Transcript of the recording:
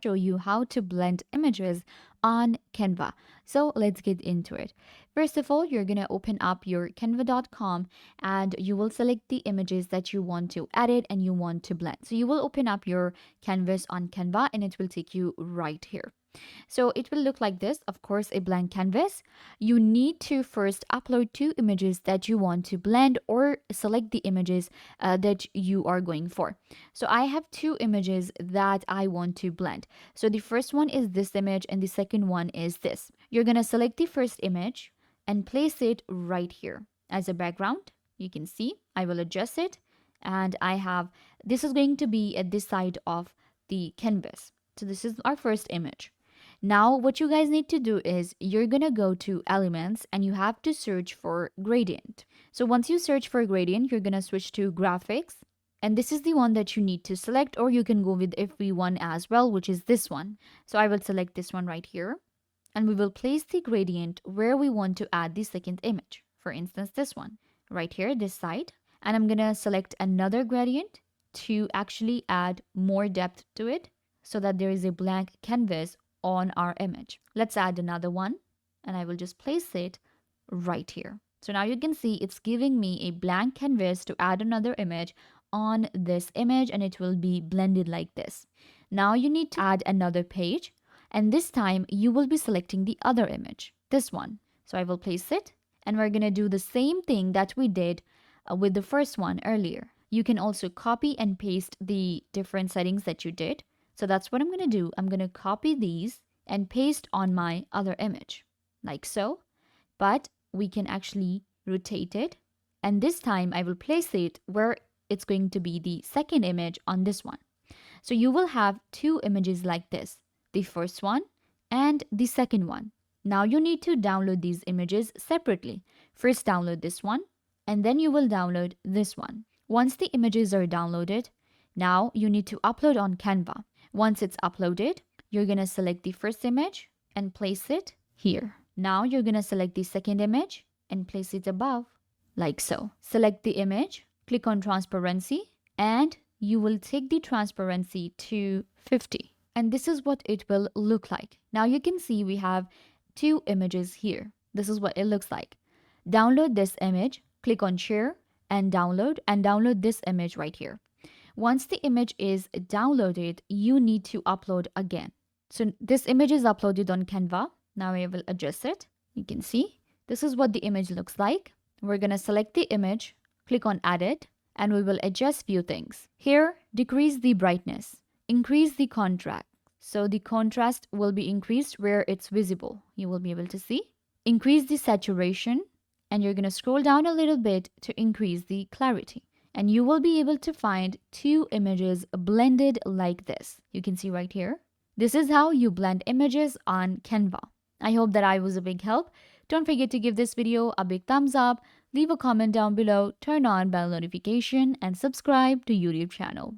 show you how to blend images on Canva. So let's get into it. First of all, you're going to open up your canva.com and you will select the images that you want to edit and you want to blend. So you will open up your canvas on Canva and it will take you right here. So it will look like this, of course, a blank canvas. You need to first upload 2 images that you want to blend or select the images that you are going for. So I have 2 images that I want to blend. So the first one is this image and the second one is this. You're going to select the first image and place it right here as a background. You can see I will adjust it and this is going to be at this side of the canvas. So this is our first image. Now what you guys need to do is you're gonna go to elements and you have to search for gradient. So once you search for gradient, you're gonna switch to graphics and this is the one that you need to select, or you can go with FV1 as well, which is this one. So I will select this one right here and we will place the gradient where we want to add the second image. For instance, this one right here, this side, and I'm gonna select another gradient to actually add more depth to it so that there is a blank canvas on our image. Let's add another one and I will just place it right here. So now you can see it's giving me a blank canvas to add another image on this image and it will be blended like this. Now you need to add another page and this time you will be selecting the other image, this one. So I will place it and we're gonna do the same thing that we did with the first one earlier. You can also copy and paste the different settings that you did. So that's what I'm going to do. I'm going to copy these and paste on my other image like so, but we can actually rotate it. And this time I will place it where it's going to be the second image on this one. So you will have 2 images like this, the first one and the second one. Now you need to download these images separately. First download this one and then you will download this one. Once the images are downloaded, now you need to upload on Canva. Once it's uploaded, you're going to select the first image and place it here. Now you're going to select the second image and place it above, like so. Select the image, click on transparency, and you will take the transparency to 50. And this is what it will look like. Now you can see we have 2 images here. This is what it looks like. Download this image, click on share and download this image right here. Once the image is downloaded, you need to upload again. So this image is uploaded on Canva. Now I will adjust it. You can see this is what the image looks like. We're going to select the image, click on edit, and we will adjust few things. Here, decrease the brightness, increase the contrast. So the contrast will be increased where it's visible. You will be able to see. Increase the saturation, and you're going to scroll down a little bit to increase the clarity. And you will be able to find 2 images blended like this. You can see right here. This is how you blend images on Canva. I hope that I was a big help. Don't forget to give this video a big thumbs up, leave a comment down below, turn on bell notification, and subscribe to YouTube channel.